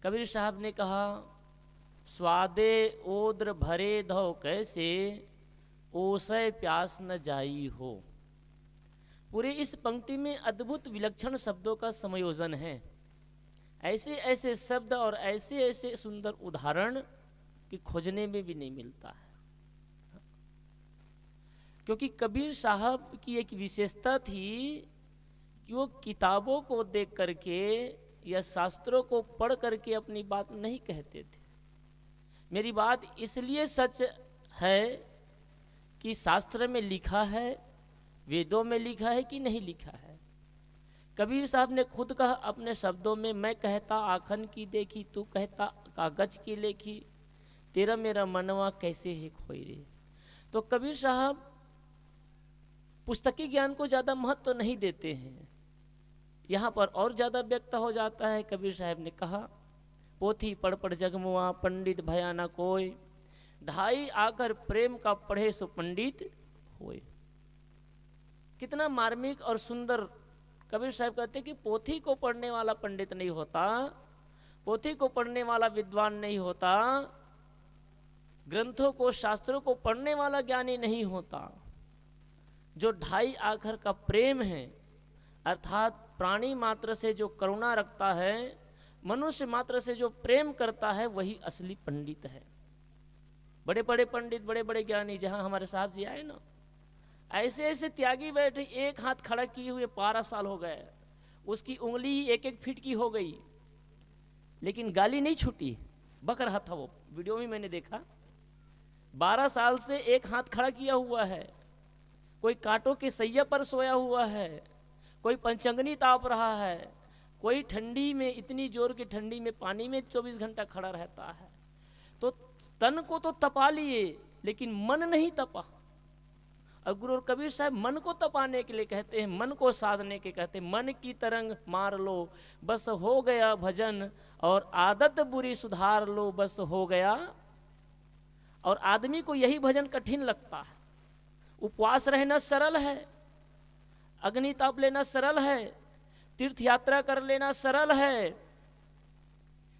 कबीर साहब ने कहा, स्वादे ओद्र भरे धो कैसे, ओसय प्यास न जाई हो। पूरे इस पंक्ति में अद्भुत विलक्षण शब्दों का संयोजन है। ऐसे ऐसे शब्द और ऐसे ऐसे सुंदर उदाहरण कि खोजने में भी नहीं मिलता है। क्योंकि कबीर साहब की एक विशेषता थी कि वो किताबों को देख करके या शास्त्रों को पढ़ करके अपनी बात नहीं कहते थे। मेरी बात इसलिए सच है कि शास्त्र में लिखा है, वेदों में लिखा है कि नहीं लिखा है। कबीर साहब ने खुद कहा अपने शब्दों में, मैं कहता आखन की देखी, तू कहता कागज की लेखी, तेरा मेरा मनवा कैसे है खोई रे। तो कबीर साहब पुस्तकी ज्ञान को ज़्यादा महत्व तो नहीं देते हैं, यहाँ पर और ज़्यादा व्यक्त हो जाता है। कबीर साहब ने कहा, पोथी पढ़ पढ़ जगमुआ, पंडित भया न कोय, ढाई आकर प्रेम का पढ़े सो पंडित होए। कितना मार्मिक और सुंदर। कबीर साहब कहते कि पोथी को पढ़ने वाला पंडित नहीं होता, पोथी को पढ़ने वाला विद्वान नहीं होता, ग्रंथों को शास्त्रों को पढ़ने वाला ज्ञानी नहीं होता। जो ढाई आखर का प्रेम है, अर्थात प्राणी मात्र से जो करुणा रखता है, मनुष्य मात्र से जो प्रेम करता है, वही असली पंडित है। बड़े बड़े पंडित, बड़े बड़े ज्ञानी, जहाँ हमारे साहब जी आए ना, ऐसे ऐसे त्यागी बैठे, एक हाथ खड़ा किए हुए 12 साल हो गए, उसकी उंगली 1-1 फीट की हो गई, लेकिन गाली नहीं छूटी, बक रहा था वो। वीडियो में मैंने देखा, 12 साल से एक हाथ खड़ा किया हुआ है, कोई कांटों के सैया पर सोया हुआ है, कोई पंचंगनी ताप रहा है, कोई ठंडी में, इतनी जोर की ठंडी में पानी में 24 घंटा खड़ा रहता है। तो तन को तो तपा लिए, लेकिन मन नहीं तपा। और गुरु कबीर साहब मन को तपाने के लिए कहते हैं, मन को साधने के कहते हैं, मन की तरंग मार लो बस हो गया भजन, और आदत बुरी सुधार लो बस हो गया। और आदमी को यही भजन कठिन लगता है। उपवास रहना सरल है, अग्नि ताप लेना सरल है, तीर्थ यात्रा कर लेना सरल है,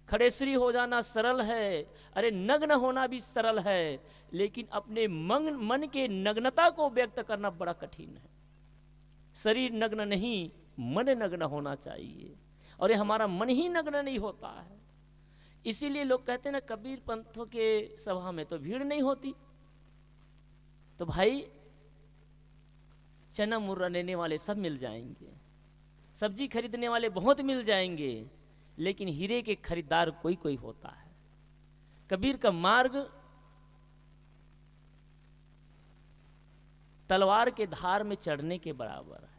खड़ेसरी हो जाना सरल है, अरे नग्न होना भी सरल है, लेकिन अपने मन के नग्नता को व्यक्त करना बड़ा कठिन है। शरीर नग्न नहीं, मन नग्न होना चाहिए, और ये हमारा मन ही नग्न नहीं होता है। इसीलिए लोग कहते हैं ना, कबीर पंथ के सभा में तो भीड़ नहीं होती। तो भाई चना मुर्रा लेने वाले सब मिल जाएंगे, सब्जी खरीदने वाले बहुत मिल जाएंगे, लेकिन हीरे के खरीदार कोई कोई होता है। कबीर का मार्ग तलवार के धार में चढ़ने के बराबर है,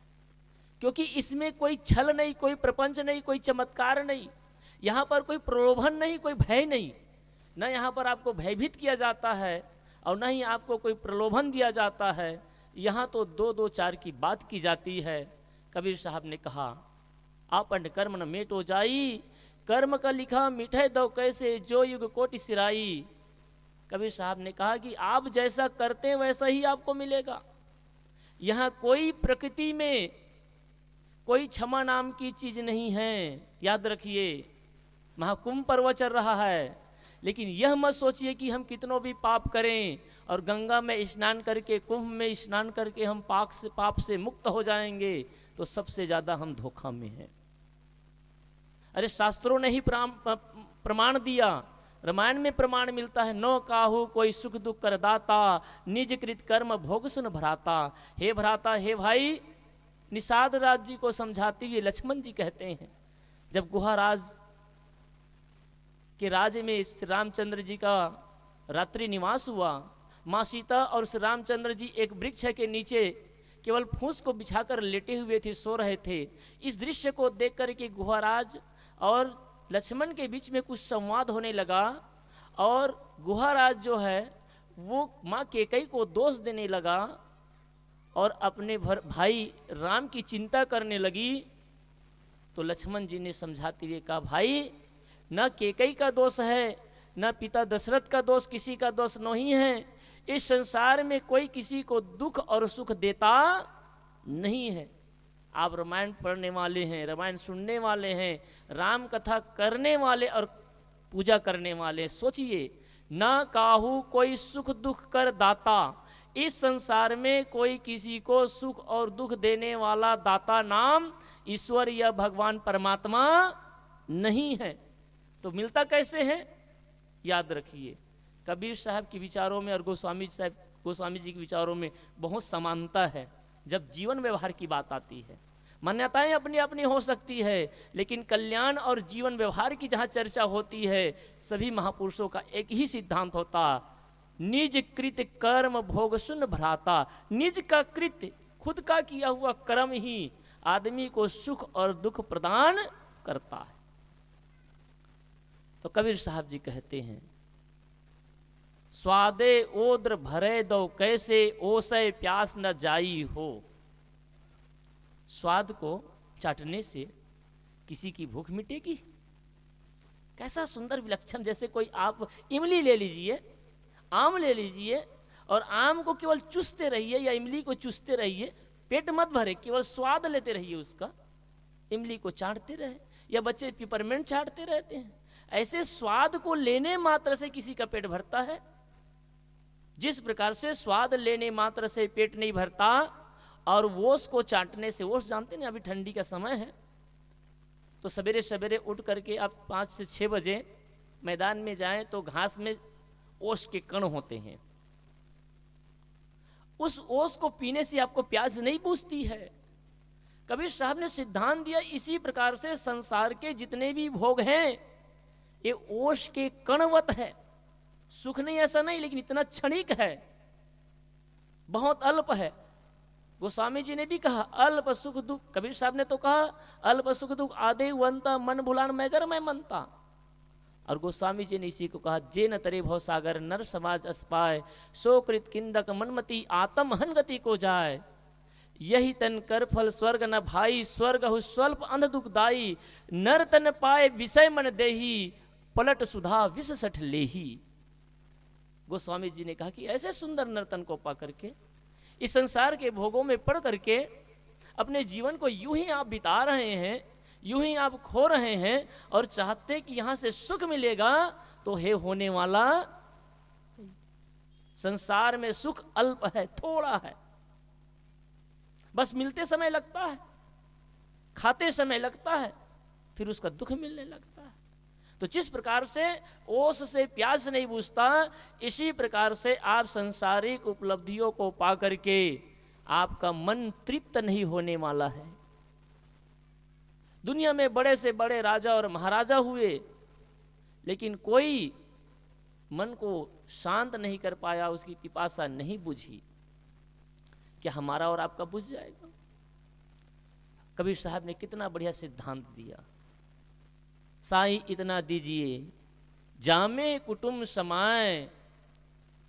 क्योंकि इसमें कोई छल नहीं, कोई प्रपंच नहीं, कोई चमत्कार नहीं, यहाँ पर कोई प्रलोभन नहीं, कोई भय नहीं। न यहाँ पर आपको भयभीत किया जाता है और न ही आपको कोई प्रलोभन दिया जाता है। यहाँ तो 2-2-4 की बात की जाती है। कबीर साहब ने कहा, आपन कर्म न मेटो जाई, कर्म का लिखा मिठे दो कैसे, जो युग कोटि सिराई। कबीर साहब ने कहा कि आप जैसा करते हैं वैसा ही आपको मिलेगा। यहाँ कोई प्रकृति में कोई क्षमा नाम की चीज नहीं है। याद रखिए, महाकुंभ पर्व चल रहा है, लेकिन यह मत सोचिए कि हम कितनों भी पाप करें और गंगा में स्नान करके, कुंभ में स्नान करके हम पाप से मुक्त हो जाएंगे, तो सबसे ज्यादा हम धोखा में हैं। अरे शास्त्रों ने ही प्रमाण दिया। रामायण में प्रमाण मिलता है, नो काहू कोई सुख दुख कर दाता, निज कृत कर्म भोग सुन भ्राता। हे भ्राता, हे भाई, निषाद राज जी को समझाते हुए लक्ष्मण जी कहते हैं, जब गुहाराज के राज्य में श्री रामचंद्र जी का रात्रि निवास हुआ, माँ सीता और श्री रामचंद्र जी एक वृक्ष के नीचे केवल फूस को बिछाकर लेटे हुए थे, सो रहे थे। इस दृश्य को देख कर के गुहाराज और लक्ष्मण के बीच में कुछ संवाद होने लगा, और गुहाराज जो है वो माँ कैकेयी को दोष देने लगा और अपने भाई राम की चिंता करने लगी। तो लक्ष्मण जी ने समझाते हुए कहा, भाई न कैकेयी का दोष है, न पिता दशरथ का दोष, किसी का दोष नहीं है। इस संसार में कोई किसी को दुख और सुख देता नहीं है। आप रामायण पढ़ने वाले हैं, रामायण सुनने वाले हैं, राम कथा करने वाले और पूजा करने वाले। सोचिए, ना काहू कोई सुख दुख कर दाता, इस संसार में कोई किसी को सुख और दुख देने वाला दाता नाम ईश्वर या भगवान परमात्मा नहीं है। तो मिलता कैसे है? याद रखिए, कबीर साहब के विचारों में और गोस्वामी जी के विचारों में बहुत समानता है जब जीवन व्यवहार की बात आती है। मान्यताएं अपनी अपनी हो सकती है, लेकिन कल्याण और जीवन व्यवहार की जहाँ चर्चा होती है, सभी महापुरुषों का एक ही सिद्धांत होता, निज कृत कर्म भोग सुन भ्राता। निज का कृत्य, खुद का किया हुआ कर्म ही आदमी को सुख और दुख प्रदान करता है। तो कबीर साहब जी कहते हैं, स्वादे ओद्र भरे दो कैसे, ओसय प्यास न जाई हो। स्वाद को चाटने से किसी की भूख मिटेगी? कैसा सुंदर विलक्षण, जैसे कोई आप इमली ले लीजिए, आम ले लीजिए, और आम को केवल चूसते रहिए या इमली को चूसते रहिए, पेट मत भरे, केवल स्वाद लेते रहिए उसका। इमली को चाटते रहे, या बच्चे पिपरमेंट चाटते रहते हैं। ऐसे स्वाद को लेने मात्र से किसी का पेट भरता है? जिस प्रकार से स्वाद लेने मात्र से पेट नहीं भरता, और ओस को चाटने से, ओस जानते हैं अभी ठंडी का समय है, तो सवेरे सवेरे उठ करके आप 5 से 6 बजे मैदान में जाएं तो घास में ओस के कण होते हैं। उस ओस को पीने से आपको प्यास नहीं बुझती है। कबीर साहब ने सिद्धांत दिया, इसी प्रकार से संसार के जितने भी भोग हैं ये ओस के कणवत है। सुख नहीं, ऐसा नहीं, लेकिन इतना क्षणिक है, बहुत अल्प है। गोस्वामी जी ने भी कहा अल्प सुख दुख, कबीर साहब ने तो कहा अल्प सुख दुख आदे वंता मन भुलान मैगर मैं मनता। और गोस्वामी जी ने इसी को कहा, जे न तरे भव सागर नर समाज अस्पाय, सो कृत किंदक मनमति आत्म हन गति को जाए। यही तन कर फल स्वर्ग न भाई, स्वर्ग हु स्वल्प अंध दुखदाई। नर तन पाए विषय मन देही, पलट सुधा विष सठ लेही। गोस्वामी जी ने कहा कि ऐसे सुंदर नर्तन को पा करके, इस संसार के भोगों में पड़ करके अपने जीवन को यूं ही आप बिता रहे हैं, यूं ही आप खो रहे हैं, और चाहते कि यहां से सुख मिलेगा, तो हे होने वाला, संसार में सुख अल्प है, थोड़ा है, बस मिलते समय लगता है, खाते समय लगता है, फिर उसका दुख मिलने लगता है। तो जिस प्रकार से ओस से प्यास नहीं बुझता, इसी प्रकार से आप संसारिक उपलब्धियों को पा करके आपका मन तृप्त नहीं होने वाला है। दुनिया में बड़े से बड़े राजा और महाराजा हुए, लेकिन कोई मन को शांत नहीं कर पाया, उसकी पिपासा नहीं बुझी। क्या हमारा और आपका बुझ जाएगा? कबीर साहब ने कितना बढ़िया सिद्धांत दिया, साईं इतना दीजिए जामे कुटुंब समाए,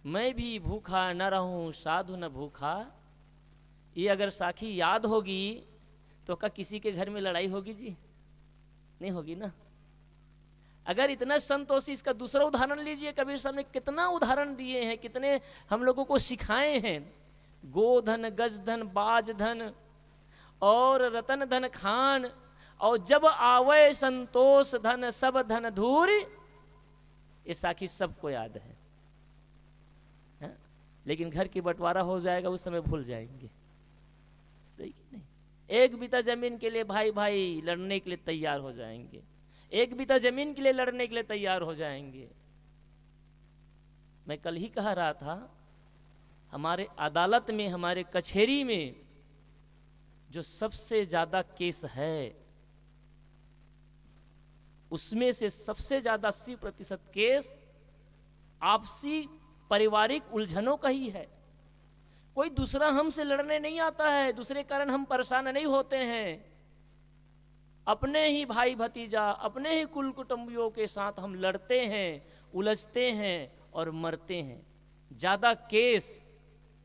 मैं भी भूखा न रहूं साधु न भूखा। ये अगर साखी याद होगी तो क्या किसी के घर में लड़ाई होगी जी? नहीं होगी ना। अगर इतना संतोषी, इसका दूसरा उदाहरण लीजिए, कबीर साहब ने कितना उदाहरण दिए हैं, कितने हम लोगों को सिखाए हैं। गोधन गजधन बाजधन और रतन धन खान, और जब आवे संतोष धन सब धन धूर। ये साखी सबको याद है, लेकिन घर की बंटवारा हो जाएगा उस समय भूल जाएंगे, सही कि नहीं? एक बीता जमीन के लिए भाई भाई लड़ने के लिए तैयार हो जाएंगे, एक बीता जमीन के लिए लड़ने के लिए तैयार हो जाएंगे। मैं कल ही कह रहा था, हमारे अदालत में, हमारे कचहरी में जो सबसे ज्यादा केस है, उसमें से सबसे ज्यादा 80% केस आपसी पारिवारिक उलझनों का ही है। कोई दूसरा हमसे लड़ने नहीं आता है, दूसरे कारण हम परेशान नहीं होते हैं। अपने ही भाई भतीजा, अपने ही कुल कुटुंबियों के साथ हम लड़ते हैं, उलझते हैं और मरते हैं। ज्यादा केस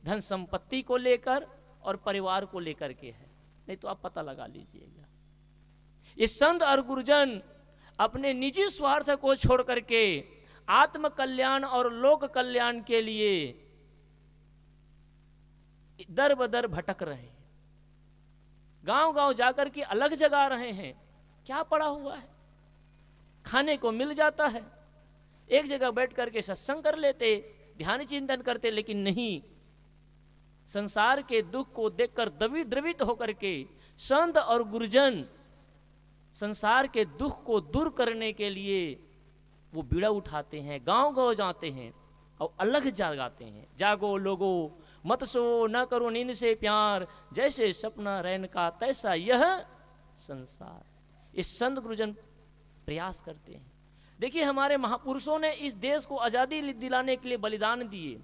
धन संपत्ति को लेकर और परिवार को लेकर के है, नहीं तो आप पता लगा लीजिएगा। ये संत और गुरुजन अपने निजी स्वार्थ को छोड़ करके आत्म कल्याण और लोक कल्याण के लिए दर बदर भटक रहे हैं, गांव गांव जाकर के अलग जगा रहे हैं। क्या पड़ा हुआ है? खाने को मिल जाता है, एक जगह बैठ करके सत्संग कर लेते, ध्यान चिंतन करते, लेकिन नहीं, संसार के दुख को देखकर द्रवित होकर के संत और गुरुजन संसार के दुख को दूर करने के लिए वो बीड़ा उठाते हैं, गांव गांव जाते हैं और अलग जगाते हैं। जागो लोगो मत सो, न करो नींद से प्यार, जैसे सपना रैन का तैसा यह संसार। इस संत गुरुजन प्रयास करते हैं। देखिए, हमारे महापुरुषों ने इस देश को आजादी दिलाने के लिए बलिदान दिए।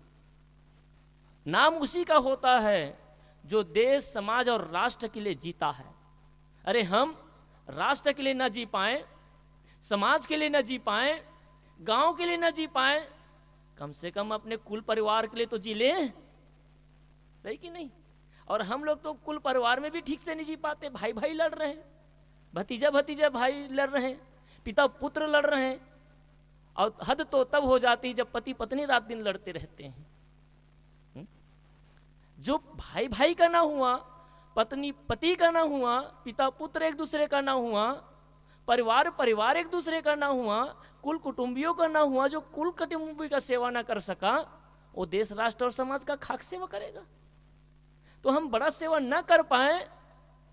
नाम उसी का होता है जो देश, समाज और राष्ट्र के लिए जीता है। अरे हम राष्ट्र के लिए न जी पाए, समाज के लिए न जी पाए, गांव के लिए न जी पाए, कम से कम अपने कुल परिवार के लिए तो जी ले, सही कि नहीं? और हम लोग तो कुल परिवार में भी ठीक से नहीं जी पाते। भाई भाई लड़ रहे हैं, भतीजा भतीजा भाई लड़ रहे हैं, पिता पुत्र लड़ रहे हैं, और हद तो तब हो जाती है जब पति पत्नी रात दिन लड़ते रहते हैं। जो भाई भाई का ना हुआ, पत्नी पति का ना हुआ, पिता पुत्र एक दूसरे का ना हुआ, परिवार परिवार एक दूसरे का ना हुआ, कुल कुटुंबियों का ना हुआ, जो कुल कुटुंबी का सेवा ना कर सका, वो देश राष्ट्र और समाज का खाक सेवा करेगा। तो हम बड़ा सेवा ना कर पाए,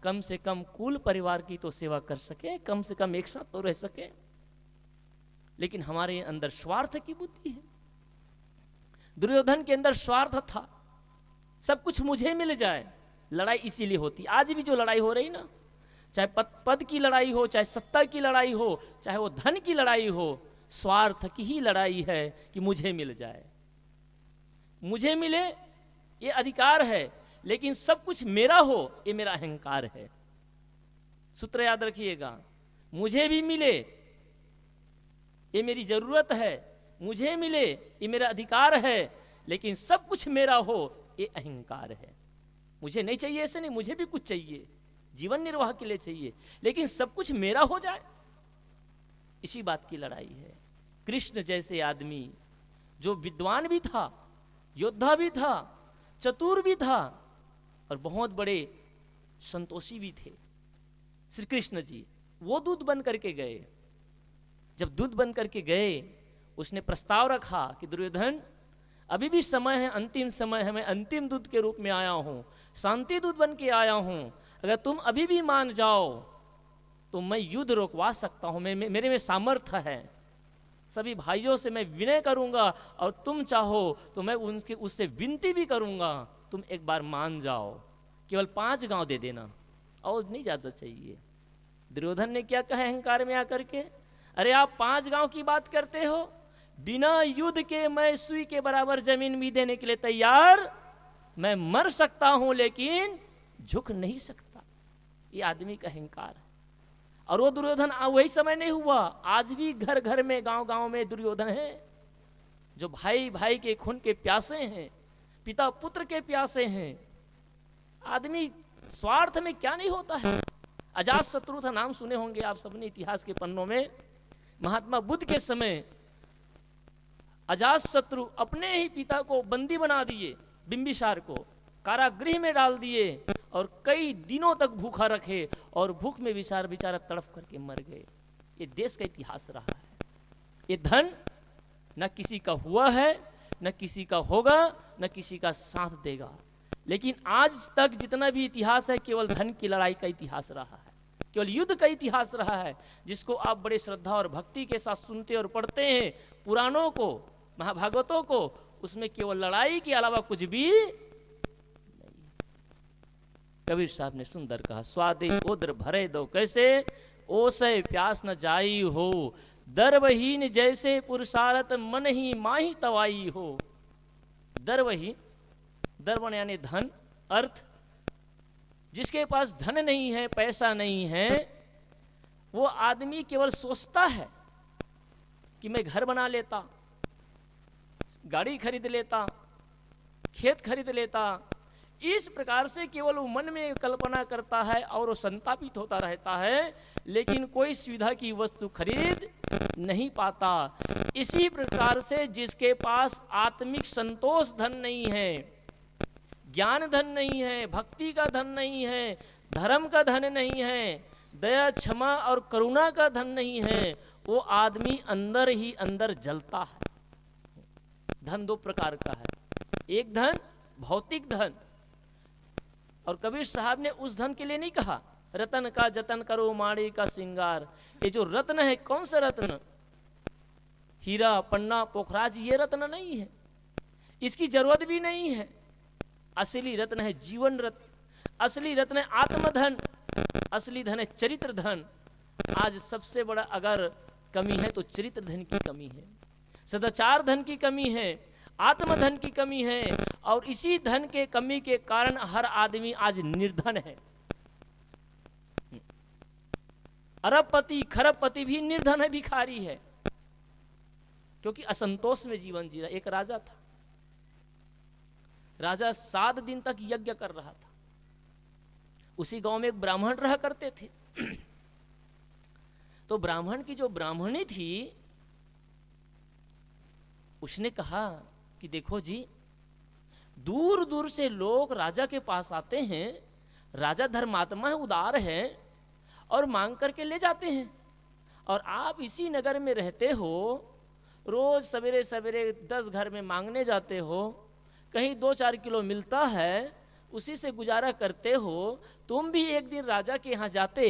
कम से कम कुल परिवार की तो सेवा कर सके, कम से कम एक साथ तो रह सके। लेकिन हमारे अंदर स्वार्थ की बुद्धि है। दुर्योधन के अंदर स्वार्थ था, सब कुछ मुझे मिल जाए। लड़ाई इसीलिए होती, आज भी जो लड़ाई हो रही ना, चाहे पद की लड़ाई हो, चाहे सत्ता की लड़ाई हो, चाहे वो धन की लड़ाई हो, स्वार्थ की ही लड़ाई है कि मुझे मिल जाए, मुझे मिले, ये अधिकार है। लेकिन सब कुछ मेरा हो, ये मेरा अहंकार है। सूत्र याद रखिएगा, मुझे भी मिले ये मेरी जरूरत है, मुझे मिले ये मेरा अधिकार है, लेकिन सब कुछ मेरा हो ये अहंकार है। मुझे नहीं चाहिए ऐसे नहीं, मुझे भी कुछ चाहिए, जीवन निर्वाह के लिए चाहिए, लेकिन सब कुछ मेरा हो जाए, इसी बात की लड़ाई है। कृष्ण जैसे आदमी जो विद्वान भी था, योद्धा भी था, चतुर भी था और बहुत बड़े संतोषी भी थे, श्री कृष्ण जी, वो दूत बन करके गए। जब दूत बन करके गए, उसने प्रस्ताव रखा कि दुर्योधन, अभी भी समय है, अंतिम समय है, मैं अंतिम दूत के रूप में आया हूं, शांति दूत बन के आया हूं, अगर तुम अभी भी मान जाओ तो मैं युद्ध रोकवा सकता हूं, मेरे में सामर्थ्य है, सभी भाइयों से मैं विनय करूंगा, और तुम चाहो तो मैं उससे विनती भी करूंगा, तुम एक बार मान जाओ, केवल 5 गांव दे देना, और नहीं ज्यादा चाहिए। दुर्योधन ने क्या कहा अहंकार में आकर के, अरे आप 5 गांव की बात करते हो, बिना युद्ध के मैं सुई के बराबर जमीन भी देने के लिए तैयार, मैं मर सकता हूं लेकिन झुक नहीं सकता। ये आदमी का अहंकार है। और वो दुर्योधन वही समय नहीं हुआ, आज भी घर घर में, गांव गांव में दुर्योधन है, जो भाई भाई के खून के प्यासे हैं, पिता पुत्र के प्यासे हैं। आदमी स्वार्थ में क्या नहीं होता है। अजात शत्रु था, नाम सुने होंगे आप सबने इतिहास के पन्नों में। महात्मा बुद्ध के समय अजात शत्रु अपने ही पिता को बंदी बना दिए, बिंबिसार को कारागृह में डाल दिए और कई दिनों तक भूखा रखे, और भूख में विचार बेचारा तड़प करके मर गए। ये देश का इतिहास रहा है। ये धन न किसी का हुआ है, न किसी का होगा, न किसी का साथ देगा, लेकिन आज तक जितना भी इतिहास है केवल धन की लड़ाई का इतिहास रहा है, केवल युद्ध का इतिहास रहा है, जिसको आप बड़े श्रद्धा और भक्ति के साथ सुनते और पढ़ते हैं, पुराणों को, महाभागवतों को, उसमें केवल लड़ाई के अलावा कुछ भी नहीं। कबीर साहब ने सुंदर कहा, स्वादे उदर भरे दो कैसे, ओसै प्यास न जाई हो, दर्वहीन जैसे पुरुषारत मन ही माही तवाई हो। दर्वहीन, दर्व यानी धन, अर्थ, जिसके पास धन नहीं है, पैसा नहीं है, वो आदमी केवल सोचता है कि मैं घर बना लेता, गाड़ी खरीद लेता, खेत खरीद लेता, इस प्रकार से केवल वो मन में कल्पना करता है और वो संतापित होता रहता है, लेकिन कोई सुविधा की वस्तु खरीद नहीं पाता। इसी प्रकार से जिसके पास आत्मिक संतोष धन नहीं है, ज्ञान धन नहीं है, भक्ति का धन नहीं है, धर्म का धन नहीं है, दया क्षमा और करुणा का धन नहीं है, वो आदमी अंदर ही अंदर जलता है। धन दो प्रकार का है, एक धन भौतिक धन, और कबीर साहब ने उस धन के लिए नहीं कहा रतन का जतन करो माड़ी का श्रृंगार। ये जो रत्न है, कौन सा रत्न? हीरा पन्ना पोखराज, ये रत्न नहीं है, इसकी जरूरत भी नहीं है। असली रत्न है जीवन रत्न, असली रत्न है आत्मधन, असली धन है चरित्र धन। आज सबसे बड़ा अगर कमी है तो चरित्र धन की कमी है, सदाचार धन की कमी है, आत्मधन की कमी है, और इसी धन के कमी के कारण हर आदमी आज निर्धन है। अरबपति खरबपति भी निर्धन है, भिखारी है, क्योंकि असंतोष में जीवन जी रहा। एक राजा था, राजा 7 दिन तक यज्ञ कर रहा था। उसी गांव में एक ब्राह्मण रहा करते थे। तो ब्राह्मण की जो ब्राह्मणी थी, उसने कहा कि देखो जी, दूर दूर से लोग राजा के पास आते हैं, राजा धर्मात्मा है, उदार है, और मांग करके ले जाते हैं, और आप इसी नगर में रहते हो, रोज सवेरे सवेरे 10 घर में मांगने जाते हो, कहीं 2-4 किलो मिलता है, उसी से गुजारा करते हो। तुम भी एक दिन राजा के यहाँ जाते,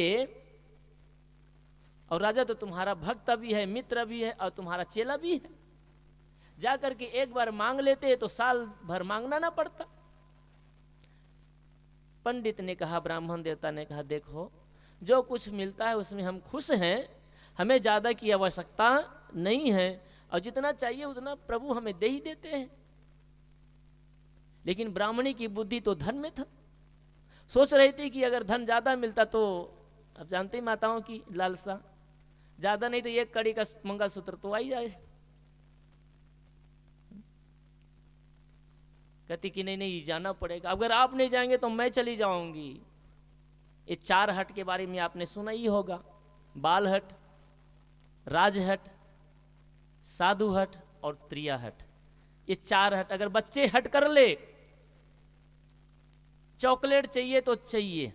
और राजा तो तुम्हारा भक्त भी है, मित्र भी है, और तुम्हारा चेला भी है, जा करके एक बार मांग लेते तो साल भर मांगना ना पड़ता। पंडित ने कहा, ब्राह्मण देवता ने कहा, देखो जो कुछ मिलता है उसमें हम खुश हैं, हमें ज्यादा की आवश्यकता नहीं है, और जितना चाहिए उतना प्रभु हमें दे ही देते हैं। लेकिन ब्राह्मणी की बुद्धि तो धन में था, सोच रही थी कि अगर धन ज्यादा मिलता तो, अब जानते ही माताओं की लालसा, ज्यादा नहीं तो एक कड़ी का मंगलसूत्र तो आ ही जाए। कहती कि नहीं नहीं जाना पड़ेगा, अगर आप नहीं जाएंगे तो मैं चली जाऊंगी। ये 4 हट के बारे में आपने सुना ही होगा, बाल हट, राजहट, साधु हट और त्रिया हट। ये 4 हट अगर बच्चे हट कर ले, चॉकलेट चाहिए तो चाहिए,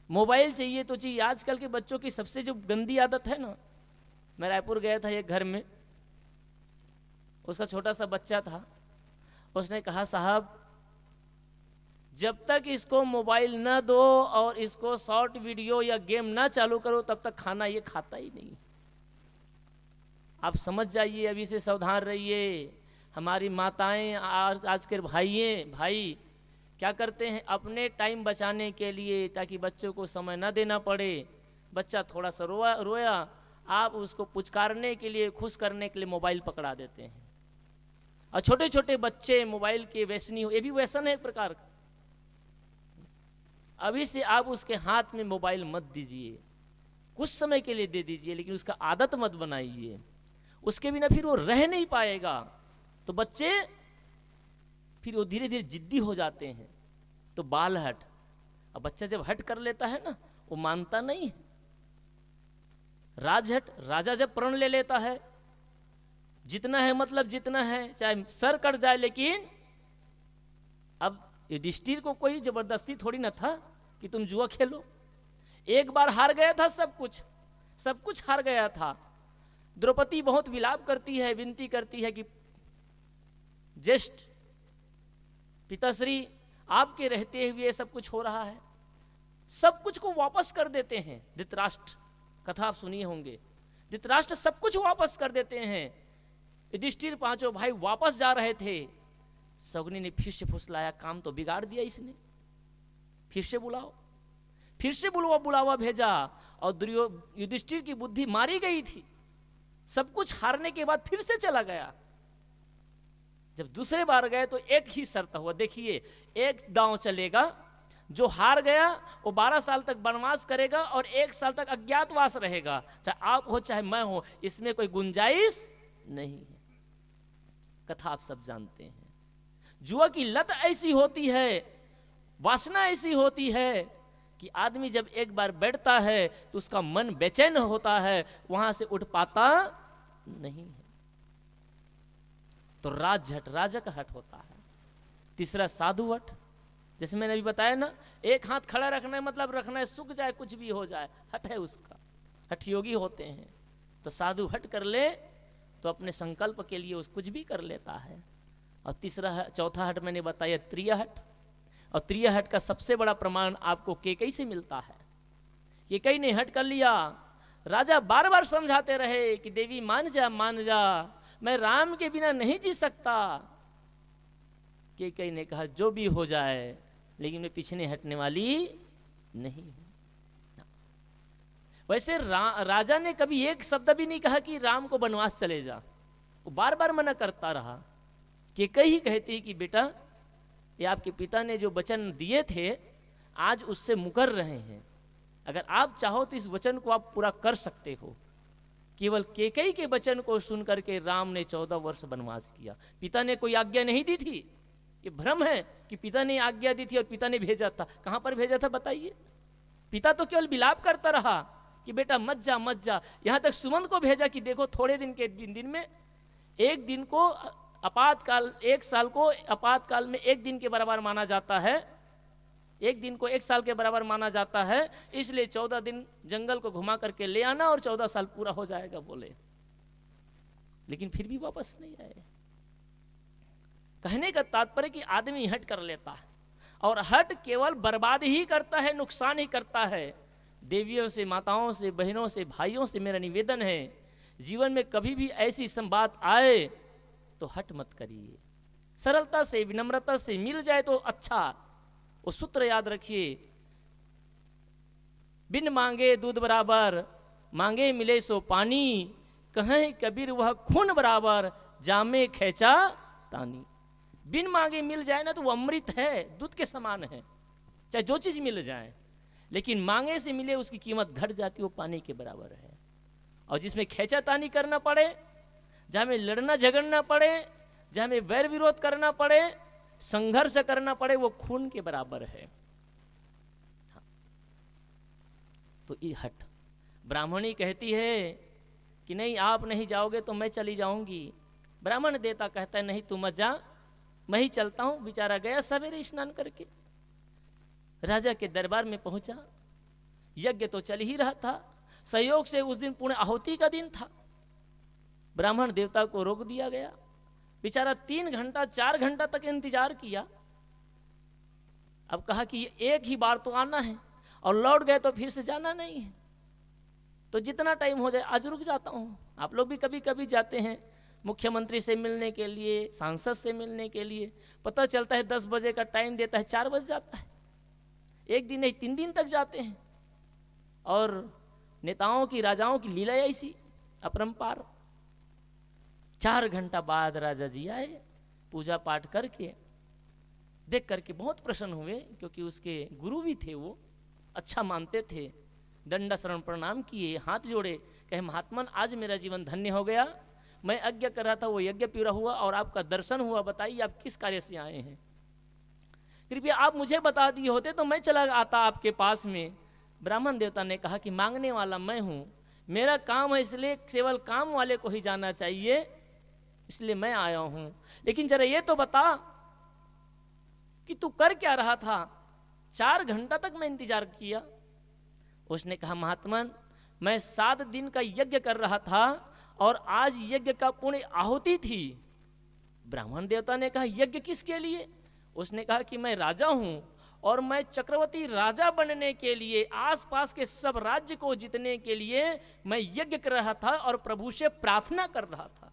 मोबाइल चाहिए तो चाहिए। आजकल के बच्चों की सबसे जो गंदी आदत है ना, मैं रायपुर गया था एक घर में, उसका छोटा सा बच्चा था, उसने कहा साहब जब तक इसको मोबाइल न दो और इसको शॉर्ट वीडियो या गेम ना चालू करो तब तक खाना ये खाता ही नहीं। आप समझ जाइए, अभी से सावधान रहिए। हमारी माताएं, आज के भाई क्या करते हैं, अपने टाइम बचाने के लिए, ताकि बच्चों को समय ना देना पड़े, बच्चा थोड़ा सा रोया, आप उसको पुचकारने के लिए, खुश करने के लिए मोबाइल पकड़ा देते हैं। और छोटे छोटे बच्चे मोबाइल के व्यसनी हो, ये भी व्यसन है एक प्रकार का। अभी से आप उसके हाथ में मोबाइल मत दीजिए, कुछ समय के लिए दे दीजिए, लेकिन उसका आदत मत बनाइए, उसके बिना फिर वो रह नहीं पाएगा। तो बच्चे फिर वो धीरे धीरे जिद्दी हो जाते हैं। तो बाल हट, अब बच्चा जब हट कर लेता है ना, वो मानता नहीं है। राजहट, राजा जब प्रण ले लेता है, जितना है मतलब जितना है, चाहे सर कट जाए, लेकिन अब युधिष्ठिर को कोई जबरदस्ती थोड़ी ना था कि तुम जुआ खेलो। एक बार हार गया था, सब कुछ हार गया था। द्रौपदी बहुत विलाप करती है, विनती करती है कि ज्येष्ठ पिताश्री आपके रहते हुए सब कुछ हो रहा है। सब कुछ को वापस कर देते हैं धृतराष्ट्र, कथा आप सुनिए होंगे, धृतराष्ट्र सब कुछ वापस कर देते हैं। युधिष्ठिर 5 भाई वापस जा रहे थे, शकुनी ने फिर से फुसलाया, काम तो बिगाड़ दिया इसने, फिर से बुलाओ, फिर से बुलावा भेजा, और युधिष्ठिर की बुद्धि मारी गई थी। सब कुछ हारने के बाद फिर से चला गया। जब दूसरे बार गए तो एक ही शर्त हुआ, देखिए एक दांव चलेगा, जो हार गया वो 12 साल तक वनवास करेगा और 1 साल तक अज्ञातवास रहेगा, चाहे आप हो चाहे मैं हो, इसमें कोई गुंजाइश नहीं है। कथा आप सब जानते हैं। जुआ की लत ऐसी होती है, वासना ऐसी होती है कि आदमी जब एक बार बैठता है तो उसका मन बेचैन होता है, वहां से उठ पाता नहीं है। तो राजहट, राजक हट होता है। तीसरा साधु हट, जैसे मैंने अभी बताया ना, एक हाथ खड़ा रखना है, मतलब रखना है, सूख जाए कुछ भी हो जाए, हट है उसका। हठ योगी होते हैं। तो साधु हट कर ले तो अपने संकल्प के लिए उस कुछ भी कर लेता है। और चौथा हट मैंने बताया त्रिय हट। और त्रिय हट का सबसे बड़ा प्रमाण आपको कैकेयी से मिलता है। कैकेयी ने हट कर लिया, राजा बार बार समझाते रहे कि देवी मान जा, मैं राम के बिना नहीं जी सकता। कैकेयी ने कहा जो भी हो जाए, लेकिन मैं पीछे हटने वाली नहीं हूं। वैसे राजा ने कभी एक शब्द भी नहीं कहा कि राम को वनवास चले जा, वो बार बार मना करता रहा। कैकेयी कहती कि बेटा, ये आपके पिता ने जो वचन दिए थे आज उससे मुकर रहे हैं, अगर आप चाहो तो इस वचन को आप पूरा कर सकते हो। केवल कैकेयी के वचन को सुनकर के राम ने 14 वर्ष वनवास किया। पिता ने कोई आज्ञा नहीं दी थी। ये भ्रम है कि पिता ने आज्ञा दी थी और पिता ने भेजा था। कहां पर भेजा था बताइए? पिता तो केवल विलाप करता रहा कि बेटा मत जा। यहां तक सुमंत को भेजा कि देखो थोड़े दिन में एक दिन को आपातकाल, एक साल को आपातकाल में एक दिन के बराबर माना जाता है, एक दिन को एक साल के बराबर माना जाता है, इसलिए 14 दिन जंगल को घुमा करके ले आना और 14 साल पूरा हो जाएगा बोले। लेकिन फिर भी वापस नहीं आए। कहने का तात्पर्य कि आदमी हट कर लेता है, और हट केवल बर्बाद ही करता है, नुकसान ही करता है। देवियों से, माताओं से, बहनों से, भाइयों से मेरा निवेदन है, जीवन में कभी भी ऐसी संबात आए तो हट मत करिए। सरलता से, विनम्रता से मिल जाए तो अच्छा। वो सूत्र याद रखिए, बिन मांगे दूध बराबर, मांगे मिले सो पानी, कहें कबीर वह खून बराबर, जामे खेचा तानी। बिन मांगे मिल जाए ना तो वो अमृत है, दूध के समान है, चाहे जो चीज मिल जाए। लेकिन मांगे से मिले उसकी कीमत घट जाती, वो पानी के बराबर है। और जिसमें खेचातानी करना पड़े, जहां में लड़ना झगड़ना पड़े, जहां में वैर विरोध करना पड़े, संघर्ष करना पड़े, वो खून के बराबर है। तो ये हट। ब्राह्मणी कहती है कि नहीं आप नहीं जाओगे तो मैं चली जाऊंगी। ब्राह्मण देवता कहता है नहीं तू मत जा, मैं ही चलता हूं। बेचारा गया सवेरे स्नान करके, राजा के दरबार में पहुंचा। यज्ञ तो चल ही रहा था, संयोग से उस दिन पूर्ण आहुति का दिन था। ब्राह्मण देवता को रोक दिया गया। बेचारा 3 घंटा 4 घंटा तक इंतजार किया। अब कहा कि एक ही बार तो आना है, और लौट गए तो फिर से जाना नहीं है, तो जितना टाइम हो जाए आज रुक जाता हूं। आप लोग भी कभी कभी जाते हैं मुख्यमंत्री से मिलने के लिए, सांसद से मिलने के लिए, पता चलता है 10 बजे का टाइम देता है, 4 बज जाता है। एक दिन नहीं 3 दिन तक जाते हैं। और नेताओं की, राजाओं की लीला ऐसी अपरंपार। 4 घंटा बाद राजा जी आए, पूजा पाठ करके, देख करके बहुत प्रसन्न हुए, क्योंकि उसके गुरु भी थे, वो अच्छा मानते थे। दंडा शरण प्रणाम किए, हाथ जोड़े, कहे महात्मन आज मेरा जीवन धन्य हो गया, मैं यज्ञ कर रहा था वो यज्ञ पूरा हुआ और आपका दर्शन हुआ, बताइए आप किस कार्य से आए हैं? कृपया आप मुझे बता दिए होते तो मैं चला आता आपके पास में। ब्राह्मण देवता ने कहा कि मांगने वाला मैं हूं, मेरा काम है, इसलिए केवल काम वाले को ही जाना चाहिए, इसलिए मैं आया हूं। लेकिन जरा ये तो बता कि तू कर क्या रहा था? 4 घंटा तक मैं इंतजार किया। उसने कहा महात्मन मैं 7 दिन का यज्ञ कर रहा था और आज यज्ञ का पुण्य आहुति थी। ब्राह्मण देवता ने कहा यज्ञ किसके लिए? उसने कहा कि मैं राजा हूं और मैं चक्रवर्ती राजा बनने के लिए, आसपास के सब राज्य को जीतने के लिए मैं यज्ञ कर रहा था और प्रभु से प्रार्थना कर रहा था।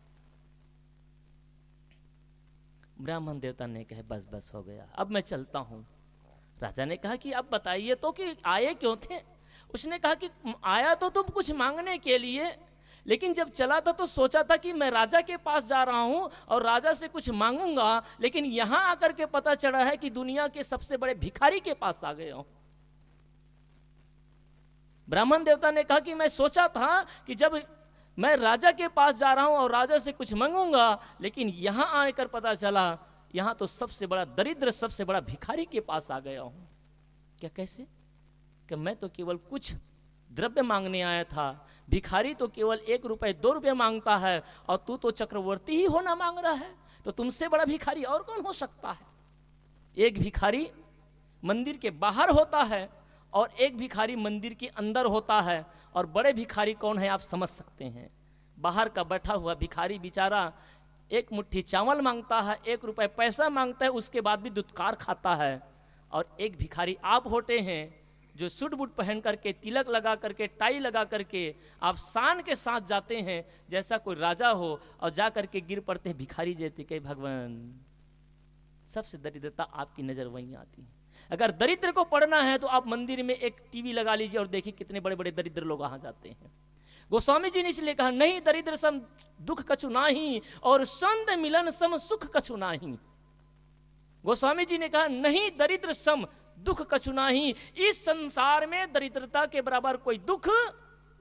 ब्राह्मण देवता ने कहा बस बस हो गया, अब मैं चलता हूं। राजा ने कहा कि अब बताइए तो कि आए क्यों थे? उसने कहा कि आया तो तुम कुछ मांगने के लिए, लेकिन जब चला था तो सोचा था कि मैं राजा के पास जा रहा हूं और राजा से कुछ मांगूंगा, लेकिन यहां आकर के पता चला है कि दुनिया के सबसे बड़े भिखारी के पास आ गया हूं। ब्राह्मण देवता ने कहा कि मैं सोचा था कि जब मैं राजा के पास जा रहा हूं और राजा से कुछ मांगूंगा, लेकिन यहां आकर पता चला यहां तो सबसे बड़ा दरिद्र, सबसे बड़ा भिखारी के पास आ गया हूं। क्या कैसे? कि मैं तो केवल कुछ द्रव्य मांगने आया था, भिखारी तो केवल 1 रुपए 2 रुपए मांगता है और तू तो चक्रवर्ती ही होना मांग रहा है, तो तुमसे बड़ा भिखारी और कौन हो सकता है? एक भिखारी मंदिर के बाहर होता है और एक भिखारी मंदिर के अंदर होता है, और बड़े भिखारी कौन है आप समझ सकते हैं। बाहर का बैठा हुआ भिखारी बेचारा एक मुट्ठी चावल मांगता है, 1 रुपये पैसा मांगता है, उसके बाद भी दुत्कार खाता है। और एक भिखारी आप होते हैं जो सूट बूट पहन करके, तिलक लगा करके, टाई लगा करके आप शान के साथ जाते हैं जैसा कोई राजा हो, और जा करके गिर पड़ते हैं भिखारी जैसे कि भगवान। सबसे दरिद्रता आपकी नज़र वहीं आती है। अगर दरिद्र को पढ़ना है तो आप मंदिर में एक टीवी लगा लीजिए और देखिए कितने बड़े बड़े दरिद्र लोग वहां जाते हैं। गोस्वामी जी ने इसलिए कहा नहीं दरिद्र सम दुख कछु नाही और संत मिलन सम सुख कछु नाही। गोस्वामी जी ने कहा नहीं दरिद्र सम दुख कछु नाही, इस संसार में दरिद्रता के बराबर कोई दुख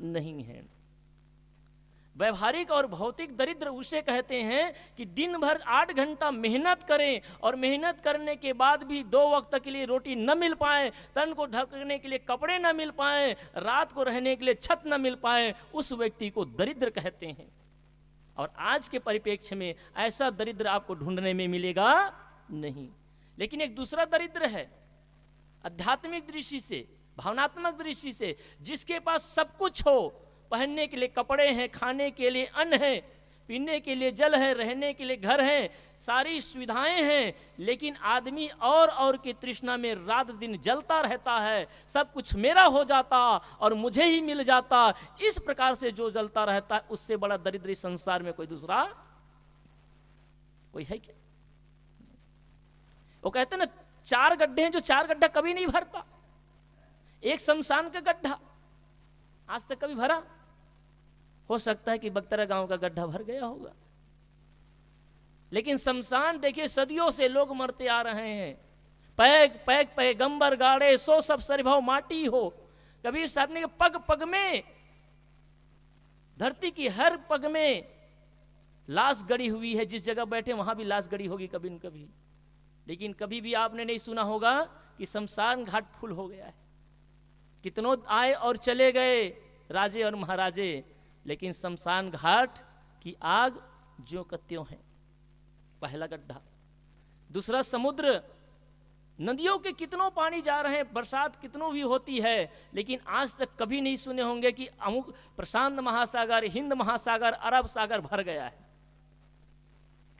नहीं है। व्यवहारिक और भौतिक दरिद्र उसे कहते हैं कि दिन भर 8 घंटा मेहनत करें और मेहनत करने के बाद भी 2 वक्त के लिए रोटी न मिल पाए, तन को ढकने के लिए कपड़े न मिल पाए, रात को रहने के लिए छत न मिल पाए, उस व्यक्ति को दरिद्र कहते हैं। और आज के परिप्रेक्ष्य में ऐसा दरिद्र आपको ढूंढने में मिलेगा नहीं। लेकिन एक दूसरा दरिद्र है आध्यात्मिक दृष्टि से, भावनात्मक दृष्टि से, जिसके पास सब कुछ हो, पहनने के लिए कपड़े हैं, खाने के लिए अन्न है, पीने के लिए जल है, रहने के लिए घर है, सारी सुविधाएं हैं, लेकिन आदमी और की तृष्णा में रात दिन जलता रहता है, सब कुछ मेरा हो जाता और मुझे ही मिल जाता, इस प्रकार से जो जलता रहता है उससे बड़ा दरिद्र इस संसार में कोई दूसरा कोई है क्या? वो कहते हैं ना 4 गड्ढे हैं, जो 4 गड्ढा कभी नहीं भरता। एक शमशान का गड्ढा आज तक कभी भरा? हो सकता है कि बक्तरा गांव का गड्ढा भर गया होगा, लेकिन शमशान देखिए सदियों से लोग मरते आ रहे हैं। पैग पैग पैगंबर गाड़े सो सब सरभव माटी हो। कबीर साहब ने पग पग में, धरती की हर पग में लाश गड़ी हुई है, जिस जगह बैठे वहां भी लाश गड़ी होगी कभी न कभी। लेकिन कभी भी आपने नहीं सुना होगा कि शमशान घाट फुल हो गया है। कितनों आए और चले गए राजे और महाराजे, लेकिन शमशान घाट की आग ज्यों का त्यों है। पहला गड्ढा। दूसरा समुद्र, नदियों के कितनों पानी जा रहे हैं, बरसात कितनों भी होती है, लेकिन आज तक कभी नहीं सुने होंगे कि अमुक प्रशांत महासागर, हिंद महासागर, अरब सागर भर गया है।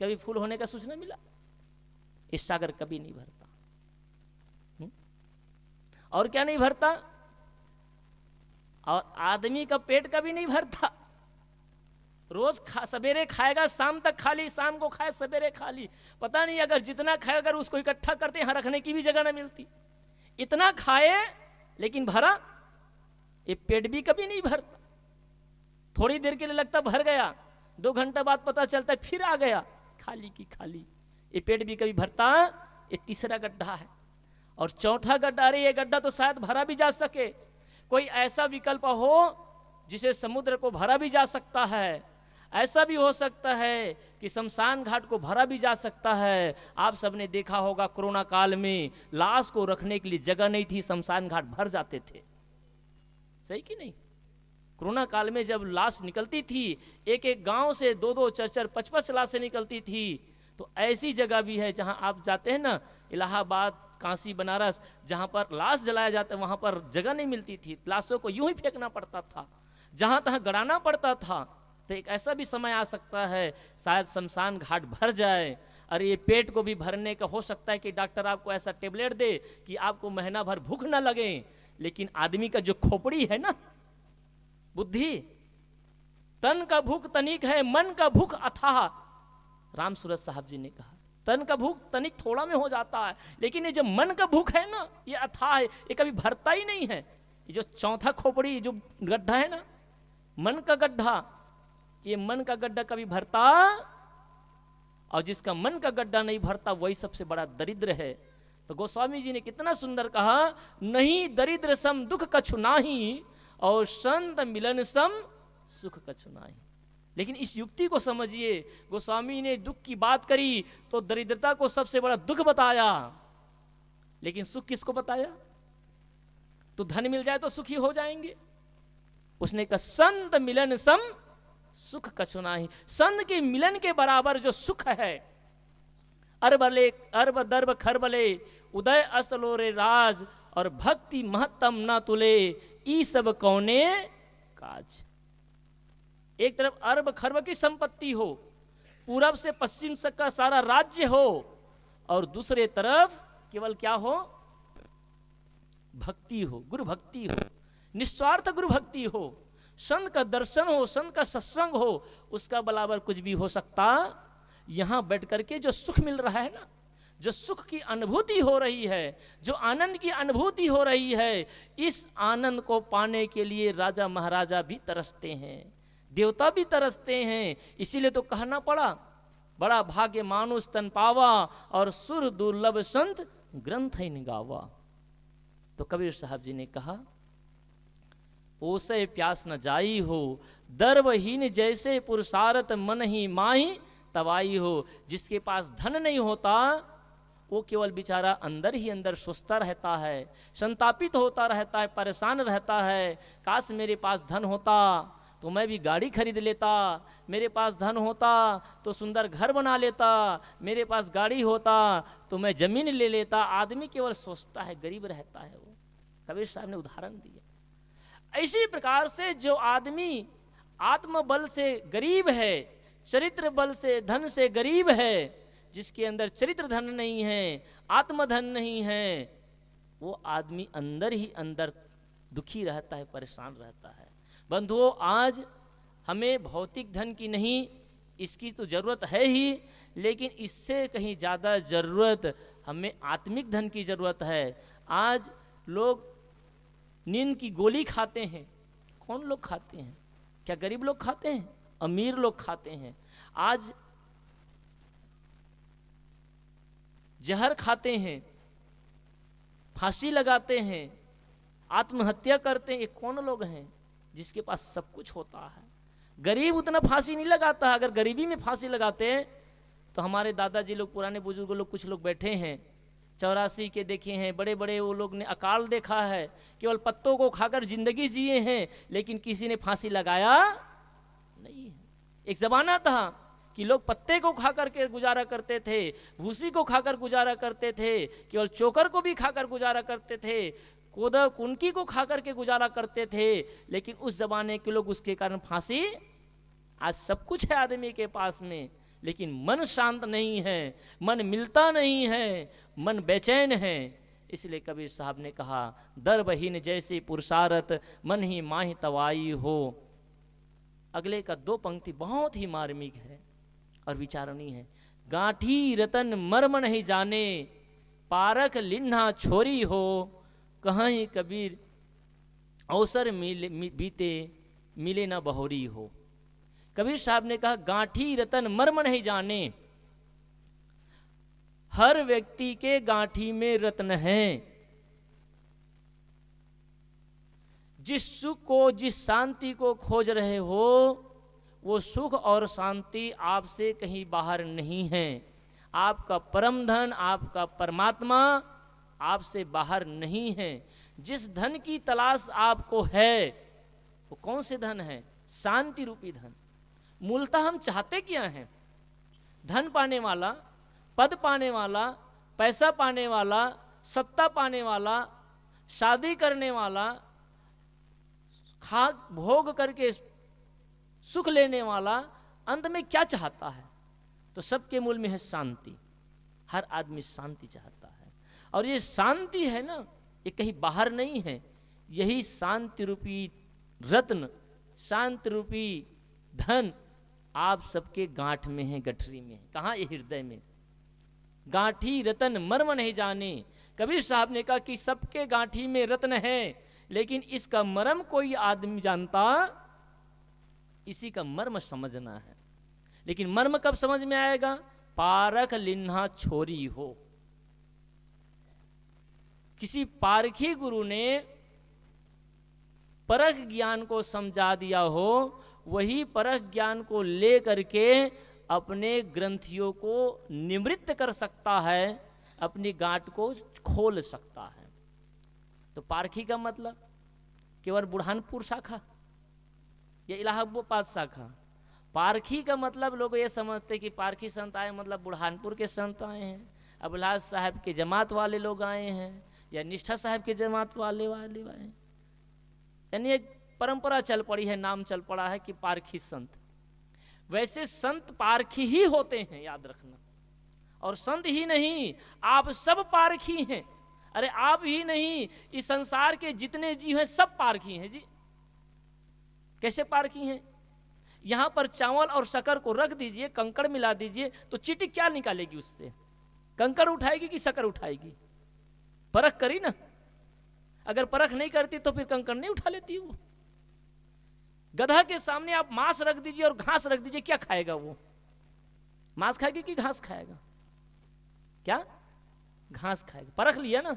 कभी फुल होने का सूचना मिला? इस सागर कभी नहीं भरता। और क्या नहीं भरता? और आदमी का पेट कभी नहीं भरता। रोज सवेरे खाएगा, शाम तक खाली, शाम को खाए, सवेरे खाली। पता नहीं अगर जितना खाए, अगर उसको इकट्ठा करते यहाँ रखने की भी जगह ना मिलती। इतना खाए लेकिन भरा, ये पेट भी कभी नहीं भरता। थोड़ी देर के लिए लगता भर गया, 2 घंटा बाद पता चलता है फिर आ गया, खाली की खाली। ये पेट भी कभी भरता। ये तीसरा गड्ढा है। और चौथा गड्ढा, अरे ये गड्ढा तो शायद भरा भी जा सके। कोई ऐसा विकल्प हो जिसे समुद्र को भरा भी जा सकता है। ऐसा भी हो सकता है कि शमशान घाट को भरा भी जा सकता है। आप सबने देखा होगा कोरोना काल में लाश को रखने के लिए जगह नहीं थी, शमशान घाट भर जाते थे। सही कि नहीं? कोरोना काल में जब लाश निकलती थी, एक एक गांव से 2-2, 4-4, 5-5 लाशें निकलती थी। तो ऐसी जगह भी है जहां आप जाते हैं ना, इलाहाबाद, काशी, बनारस, जहां पर लाश जलाया जाता है, वहां पर जगह नहीं मिलती थी, लाशों को यूं ही फेंकना पड़ता था, जहां तहां गड़ाना पड़ता था। तो एक ऐसा भी समय आ सकता है शायद शमशान घाट भर जाए। अरे ये पेट को भी भरने का हो सकता है कि डॉक्टर आपको ऐसा टेबलेट दे कि आपको महीना भर भूख ना लगे। लेकिन आदमी का जो खोपड़ी है ना, बुद्धि, तन का भूख तनिक है, मन का भूख अथाह। राम सूरत साहब जी ने कहा तन का भूख तनिक थोड़ा में हो जाता है, लेकिन ये जो मन का भूख है ना, ये अथाह है, ये कभी भरता ही नहीं है। ये जो चौथा खोपड़ी जो गड्ढा है ना, मन का गड्ढा, ये मन का गड्ढा कभी भरता, और जिसका मन का गड्ढा नहीं भरता वही सबसे बड़ा दरिद्र है। तो गोस्वामी जी ने कितना सुंदर कहा, नहीं दरिद्र सम दुख कछु नाही और संत मिलन सम सुख कछु नाही। लेकिन इस युक्ति को समझिए, गोस्वामी ने दुख की बात करी तो दरिद्रता को सबसे बड़ा दुख बताया, लेकिन सुख किसको बताया? तो धन मिल जाए तो सुखी हो जाएंगे। उसने कहा संत मिलन सम सुख कछु नाही। संत के मिलन के बराबर जो सुख है, अरब दर्ब खरबले उदय अस्तलोरे राज और भक्ति महत्तम न तुले, ई सब कौने काज। एक तरफ अरब खरब की संपत्ति हो, पूरब से पश्चिम तक का सारा राज्य हो, और दूसरे तरफ केवल क्या हो, भक्ति हो, गुरु भक्ति हो, निस्वार्थ गुरु भक्ति हो, संत का दर्शन हो, संत का सत्संग हो, उसका बराबर कुछ भी हो सकता। यहां बैठ करके जो सुख मिल रहा है ना, जो सुख की अनुभूति हो रही है, जो आनंद की अनुभूति हो रही है, इस आनंद को पाने के लिए राजा महाराजा भी तरसते हैं, देवता भी तरसते हैं। इसीलिए तो कहना पड़ा, बड़ा भाग्य मानुष तन पावा और सुर दुर्लभ संत ग्रंथ ही गावा। तो कबीर साहब जी ने कहा, ओसे प्यास न जाई हो, दर्वहीन जैसे पुरुषारत मन ही माही तवाई हो। जिसके पास धन नहीं होता वो केवल बेचारा अंदर ही अंदर सोचता रहता है, संतापित होता रहता है, परेशान रहता है। काश मेरे पास धन होता तो मैं भी गाड़ी खरीद लेता, मेरे पास धन होता तो सुंदर घर बना लेता, मेरे पास गाड़ी होता तो मैं जमीन ले लेता। आदमी केवल सोचता है, गरीब रहता है वो। कबीर साहब ने उदाहरण दिया। इसी प्रकार से जो आदमी आत्मबल से गरीब है, चरित्र बल से धन से गरीब है, जिसके अंदर चरित्र धन नहीं है, आत्मधन नहीं है, वो आदमी अंदर ही अंदर दुखी रहता है, परेशान रहता है। बंधुओं, आज हमें भौतिक धन की नहीं, इसकी तो जरूरत है ही, लेकिन इससे कहीं ज़्यादा जरूरत हमें आत्मिक धन की जरूरत है। आज लोग नींद की गोली खाते हैं। कौन लोग खाते हैं? क्या गरीब लोग खाते हैं? अमीर लोग खाते हैं। आज जहर खाते हैं, फांसी लगाते हैं, आत्महत्या करते हैं। ये कौन लोग हैं? जिसके पास सब कुछ होता है। गरीब उतना फांसी नहीं लगाता है। अगर गरीबी में फांसी लगाते हैं तो हमारे दादाजी लोग, पुराने बुजुर्ग लोग, कुछ लोग बैठे हैं, 84 के देखे हैं, बड़े बड़े वो लोग ने अकाल देखा है, केवल पत्तों को खाकर जिंदगी जिए हैं, लेकिन किसी ने फांसी लगाया नहीं है। एक जमाना था कि लोग पत्ते को खा करके गुजारा करते थे, भूसी को खाकर गुजारा करते थे, केवल चोकर को भी खाकर गुजारा करते थे, कोदा कुनकी को खा करके गुजारा करते थे। लेकिन उस जमाने के लोग, उसके कारण फांसी। आज सब कुछ है आदमी के पास में, लेकिन मन शांत नहीं है, मन मिलता नहीं है, मन बेचैन है। इसलिए कबीर साहब ने कहा, दर्वहीन जैसे पुरुषारत मन ही माही तवाई हो। अगले का 2 पंक्ति बहुत ही मार्मिक है और विचारणीय है। गांठी रतन मर्म नहीं जाने, पारक लिन्हा छोरी हो, कहीं कबीर अवसर बीते मिले न बहोरी हो। कबीर साहब ने कहा, गांठी रतन मर्म नहीं जाने। हर व्यक्ति के गांठी में रत्न है। जिस सुख को, जिस शांति को खोज रहे हो, वो सुख और शांति आपसे कहीं बाहर नहीं है। आपका परम धन, आपका परमात्मा आपसे बाहर नहीं है। जिस धन की तलाश आपको है, वो कौन से धन है? शांति रूपी धन। मूलतः हम चाहते क्या हैं? धन पाने वाला, पद पाने वाला, पैसा पाने वाला, सत्ता पाने वाला, शादी करने वाला, खा भोग करके सुख लेने वाला, अंत में क्या चाहता है? तो सबके मूल में है शांति। हर आदमी शांति चाहता है, और ये शांति है ना, ये कहीं बाहर नहीं है। यही शांति रूपी रत्न, शांति रूपी धन आप सबके गांठ में है, गठरी में है। कहाँ? ये हृदय में। गांठी रतन मर्म नहीं जाने। कबीर साहब ने कहा कि सबके गांठी में रत्न है, लेकिन इसका मर्म कोई आदमी जानता, इसी का मर्म समझना है। लेकिन मर्म कब समझ में आएगा? पारख लिन्हा छोरी हो। किसी पारखी गुरु ने परख ज्ञान को समझा दिया हो, वही परख ज्ञान को ले करके अपने ग्रंथियों को निवृत्त कर सकता है, अपनी गांठ को खोल सकता है। तो पारखी का मतलब केवल बुरहानपुर शाखा या इलाहाबाद शाखा। पारखी का मतलब लोग ये समझते कि पारखी संत आए मतलब बुरहानपुर के संत आए हैं, अबलाज साहब के जमात वाले लोग आए हैं, या निष्ठा साहब के जमात वाले आए। यानी एक परंपरा चल पड़ी है, नाम चल पड़ा है कि पारखी संत। वैसे संत पारखी ही होते हैं, याद रखना। और संत ही नहीं, आप सब पारखी हैं। अरे आप ही नहीं, इस संसार के जितने जीव हैं सब पारखी हैं जी। कैसे पारखी हैं? यहां पर चावल और शक्कर को रख दीजिए, कंकड़ मिला दीजिए, तो चींटी क्या निकालेगी उससे? कंकड़ उठाएगी कि शक्कर उठाएगी? परख करी ना। अगर परख नहीं करती तो फिर कंकड़ नहीं उठा लेती वो। गधा के सामने आप मांस रख दीजिए और घास रख दीजिए, क्या खाएगा वो? मांस खाएगी कि घास खाएगा? क्या? घास खाएगा। परख लिया ना।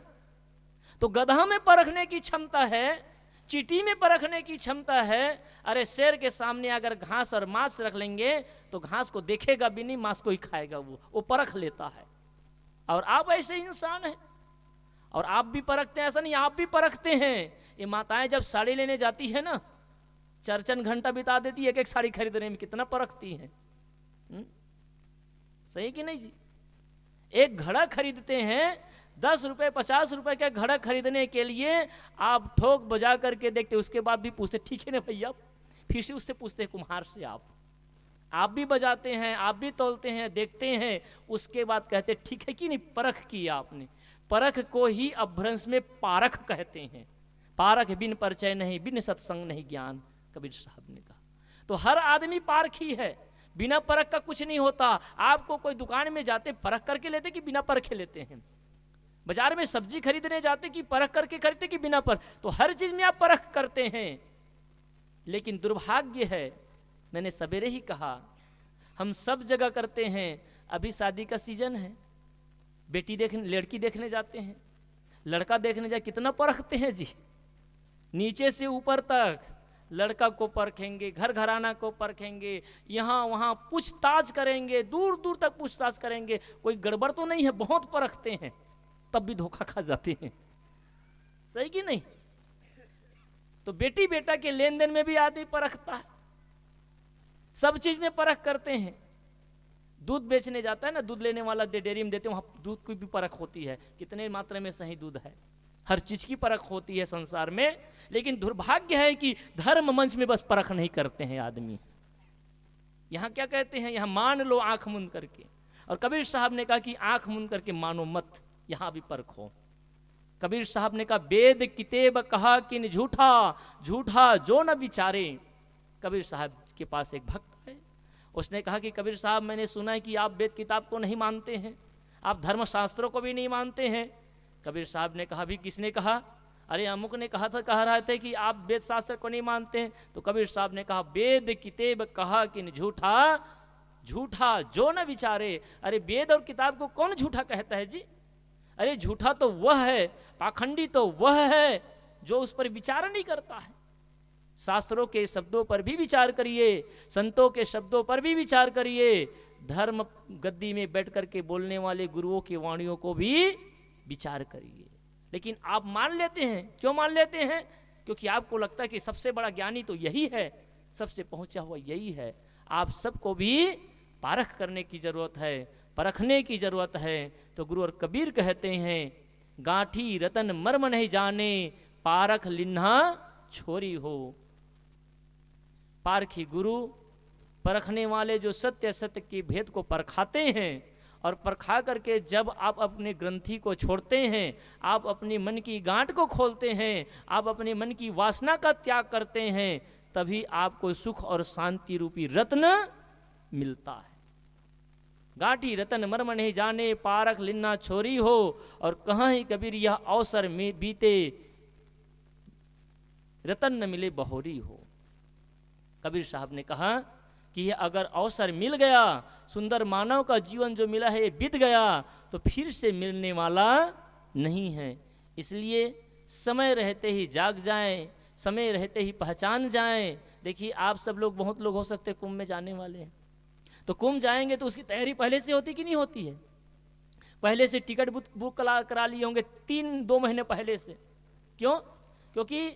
तो गधा में परखने की क्षमता है, चींटी में परखने की क्षमता है। अरे शेर के सामने अगर घास और मांस रख लेंगे तो घास को देखेगा भी नहीं, मांस को ही खाएगा वो परख लेता है। और आप ऐसे इंसान हैं, और आप भी परखते हैं, ऐसा नहीं आप भी परखते हैं। ये माताएं जब साड़ी लेने जाती है ना, 4 घंटा बिता देती है एक एक साड़ी खरीदने में, कितना परखती हैं। सही कि नहीं जी? एक घड़ा खरीदते हैं 10 रुपए 50 रुपए का घड़ा खरीदने के लिए, आप ठोक बजा करके देखते, उसके बाद भी पूछते ठीक है ना भैया, फिर से उससे पूछते हैं कुम्हार से, आप भी बजाते हैं, आप भी तौलते हैं, देखते हैं, उसके बाद कहते ठीक है कि नहीं, परख किया आपने। परख को ही अपभ्रंश में पारख कहते हैं। पारख बिन परिचय नहीं, बिन सत्संग नहीं ज्ञान, कबीर साहब ने कहा। तो हर आदमी पारखी है, बिना परख का कुछ नहीं होता। आपको कोई दुकान में जाते परख करके लेते कि बिना परखे लेते हैं? बाजार में सब्जी खरीदने जाते कि परख करके खरीदते कि बिना परख? तो हर चीज में आप परख करते हैं। लेकिन दुर्भाग्य है, मैंने सवेरे ही कहा, हम सब जगह करते हैं। अभी शादी का सीजन है, लड़की देखने जाते हैं, लड़का देखने जाए, कितना परखते हैं जी। नीचे से ऊपर तक लड़का को परखेंगे, घर घराना को परखेंगे, यहाँ वहाँ पूछताछ करेंगे, दूर दूर तक पूछताछ करेंगे, कोई गड़बड़ तो नहीं है, बहुत परखते हैं, तब भी धोखा खा जाते हैं। सही कि नहीं? तो बेटी बेटा के लेन देन में भी आदमी परखता है, सब चीज में परख करते हैं। दूध बेचने जाता है ना, दूध लेने वाला डेयरी में देते हैं, वहां दूध की भी परख होती है, कितने मात्रा में सही दूध है, हर चीज की परख होती है संसार में। लेकिन दुर्भाग्य है कि धर्म मंच में बस परख नहीं करते हैं आदमी। यहां क्या कहते हैं, यहां मान लो आंख मूंद करके। और कबीर साहब ने कहा कि आंख मूंद करके मानो मत, यहां भी परखो। कबीर साहब ने कहा वेद कितेब कहा किन झूठा, झूठा जो न विचारे। कबीर साहब के पास एक भक्त है, उसने कहा कि कबीर साहब, मैंने सुना है कि आप वेद किताब को नहीं मानते हैं, आप धर्मशास्त्रों को भी नहीं मानते हैं। कबीर साहब ने कहा भी किसने कहा? अरे अमुक ने कहा था, कह रहे थे कि आप वेद शास्त्र को नहीं मानते हैं। तो कबीर साहब ने कहा वेद किताब कहा किन झूठा, झूठा जो न विचारे। अरे वेद और किताब को कौन झूठा कहता है जी? अरे झूठा तो वह है, पाखंडी तो वह है जो उस पर विचार नहीं करता है। शास्त्रों के शब्दों पर भी विचार करिए, संतों के शब्दों पर भी विचार करिए, धर्म गद्दी में बैठ करके बोलने वाले गुरुओं की वाणियों को भी विचार करिए। लेकिन आप मान लेते हैं। क्यों मान लेते हैं? क्योंकि आपको लगता है कि सबसे बड़ा ज्ञानी तो यही है, सबसे पहुंचा हुआ यही है। आप सबको भी पारख करने की जरूरत है, परखने की जरूरत है। तो गुरु और कबीर कहते हैं गांठी रतन मर्म नहीं जाने, पारख लिन्हा छोरी हो। पारखी गुरु, परखने वाले जो सत्य सत्य के भेद को परखाते हैं, और परखा करके जब आप अपने ग्रंथि को छोड़ते हैं, आप अपने मन की गांठ को खोलते हैं, आप अपने मन की वासना का त्याग करते हैं, तभी आपको सुख और शांति रूपी रत्न मिलता है। गांठी रतन मर्म नहीं जाने, पारख लिन्ना छोरी हो। और कहाँ ही कबीर यह अवसर में बीते, रतन न मिले बहोरी हो। कबीर साहब ने कहा कि ये अगर अवसर मिल गया, सुंदर मानव का जीवन जो मिला है ये बीत गया, तो फिर से मिलने वाला नहीं है। इसलिए समय रहते ही जाग जाएं, समय रहते ही पहचान जाएं। देखिए आप सब लोग, बहुत लोग हो सकते हैं कुंभ में जाने वाले हैं, तो कुंभ जाएंगे तो उसकी तैयारी पहले से होती कि नहीं होती है? पहले से टिकट बुक करा लिए होंगे 3-2 महीने पहले से। क्यों? क्योंकि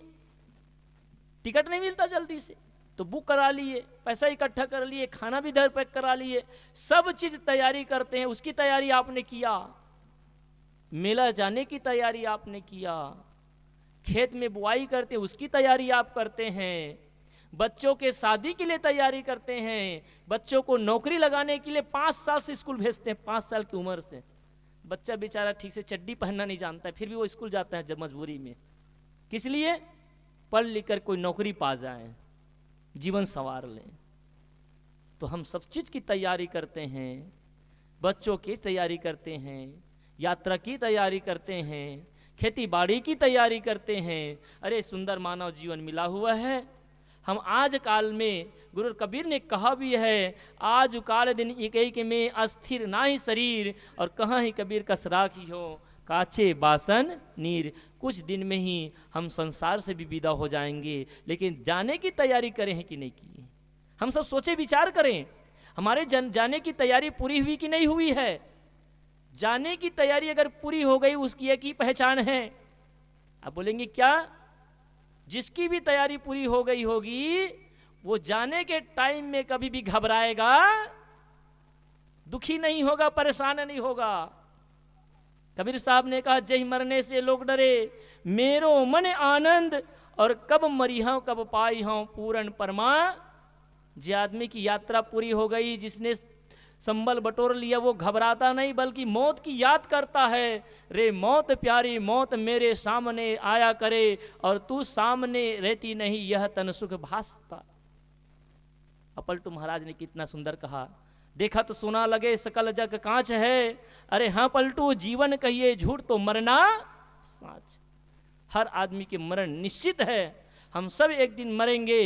टिकट नहीं मिलता जल्दी से, तो बुक करा लिए, पैसा इकट्ठा कर लिए, खाना भी घर पैक करा लिए, सब चीज तैयारी करते हैं। उसकी तैयारी आपने किया, मेला जाने की तैयारी आपने किया, खेत में बुआई करते हैं उसकी तैयारी आप करते हैं, बच्चों के शादी के लिए तैयारी करते हैं, बच्चों को नौकरी लगाने के लिए 5 साल से स्कूल भेजते हैं, 5 साल की उम्र से। बच्चा बेचारा ठीक से चड्डी पहनना नहीं जानता है, फिर भी वो स्कूल जाता है जब मजबूरी में। किस लिए? पढ़ लिख कर कोई नौकरी पा जाए, जीवन संवार लें। तो हम सब चीज़ की तैयारी करते हैं, बच्चों की तैयारी करते हैं, यात्रा की तैयारी करते हैं, खेती बाड़ी की तैयारी करते हैं। अरे सुंदर मानव जीवन मिला हुआ है। हम आज काल में, गुरु कबीर ने कहा भी है, आज काल दिन एक में अस्थिर ना ही शरीर, और कहाँ ही कबीर कस राखी हो काचे बासन नीर। कुछ दिन में ही हम संसार से भी विदा हो जाएंगे, लेकिन जाने की तैयारी करें हैं कि नहीं की? हम सब सोचे विचार करें, हमारे जाने की तैयारी पूरी हुई कि नहीं हुई है? जाने की तैयारी अगर पूरी हो गई, उसकी एक ही पहचान है। आप बोलेंगे क्या? जिसकी भी तैयारी पूरी हो गई होगी, वो जाने के टाइम में कभी भी घबराएगा, दुखी नहीं होगा, परेशान नहीं होगा। कबीर साहब ने कहा, जय मरने से लोग डरे, मेरो मन आनंद, और कब मरी हूं कब पाई हूं पूरन परमा। जे आदमी की यात्रा पूरी हो गई, जिसने संबल बटोर लिया, वो घबराता नहीं, बल्कि मौत की याद करता है। रे मौत प्यारी मौत मेरे सामने आया करे, और तू सामने रहती नहीं यह तन सुख भासता। पलटू महाराज ने कितना सुंदर कहा, देखा तो सुना लगे सकल जग कांच है। अरे हाँ पलटू, जीवन कहिए झूठ तो मरना साच। हर आदमी के मरण निश्चित है, हम सब एक दिन मरेंगे,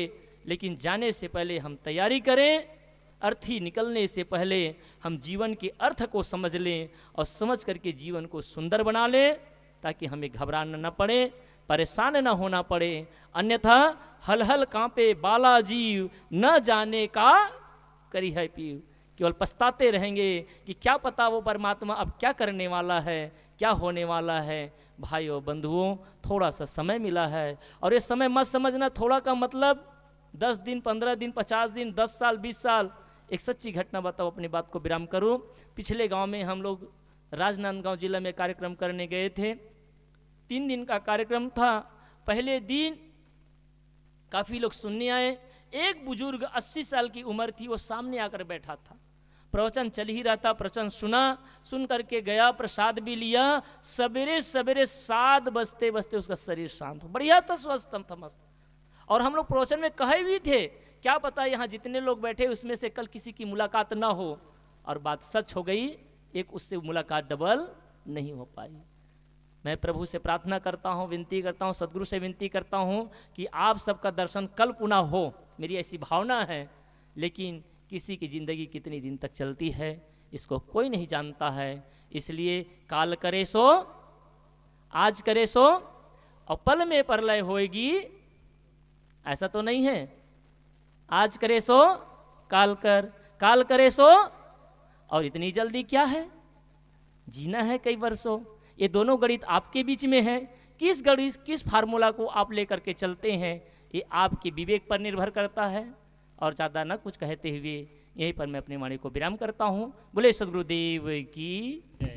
लेकिन जाने से पहले हम तैयारी करें। अर्थी निकलने से पहले हम जीवन के अर्थ को समझ लें, और समझ करके जीवन को सुंदर बना लें, ताकि हमें घबराना न पड़े, परेशान न होना पड़े। अन्यथा हल हल कांपे बाला जीव, न जाने का करी है पीव। केवल पछताते रहेंगे कि क्या पता वो परमात्मा अब क्या करने वाला है, क्या होने वाला है। भाइयों बंधुओं, थोड़ा सा समय मिला है, और ये समय मत समझना थोड़ा का मतलब 10 दिन 15 दिन 50 दिन 10 साल 20 साल। एक सच्ची घटना बताओ, अपनी बात को विराम करूं। पिछले गांव में हम लोग राजनांदगांव जिला में कार्यक्रम करने गए थे। 3 दिन का कार्यक्रम था। पहले दिन काफ़ी लोग सुनने आए। एक बुजुर्ग 80 साल की उम्र थी, वो सामने आकर बैठा था। प्रवचन चल ही रहा था, प्रवचन सुना, सुन करके गया, प्रसाद भी लिया। सवेरे सवेरे 7 बजते बजते उसका शरीर शांत हो, बढ़िया था, स्वस्थ था, मस्त। और हम लोग प्रवचन में कहे भी थे, क्या पता यहाँ जितने लोग बैठे उसमें से कल किसी की मुलाकात ना हो। और बात सच हो गई, एक उससे मुलाकात डबल नहीं हो पाई। मैं प्रभु से प्रार्थना करता हूँ, विनती करता हूँ, सदगुरु से विनती करता हूँ कि आप सबका दर्शन कल पुनः हो, मेरी ऐसी भावना है। लेकिन किसी की ज़िंदगी कितनी दिन तक चलती है, इसको कोई नहीं जानता है। इसलिए काल करे सो आज करे सो, और पल में प्रलय होएगी, ऐसा तो नहीं है। आज करे सो काल कर, काल करे सो, और इतनी जल्दी क्या है, जीना है कई वर्षों। ये दोनों गणित आपके बीच में है। किस गणित, किस फार्मूला को आप लेकर के चलते हैं, ये आपके विवेक पर निर्भर करता है। और ज़्यादा ना कुछ कहते हुए यहीं पर मैं अपनी वाणी को विराम करता हूँ। बोले सदगुरुदेव की जय।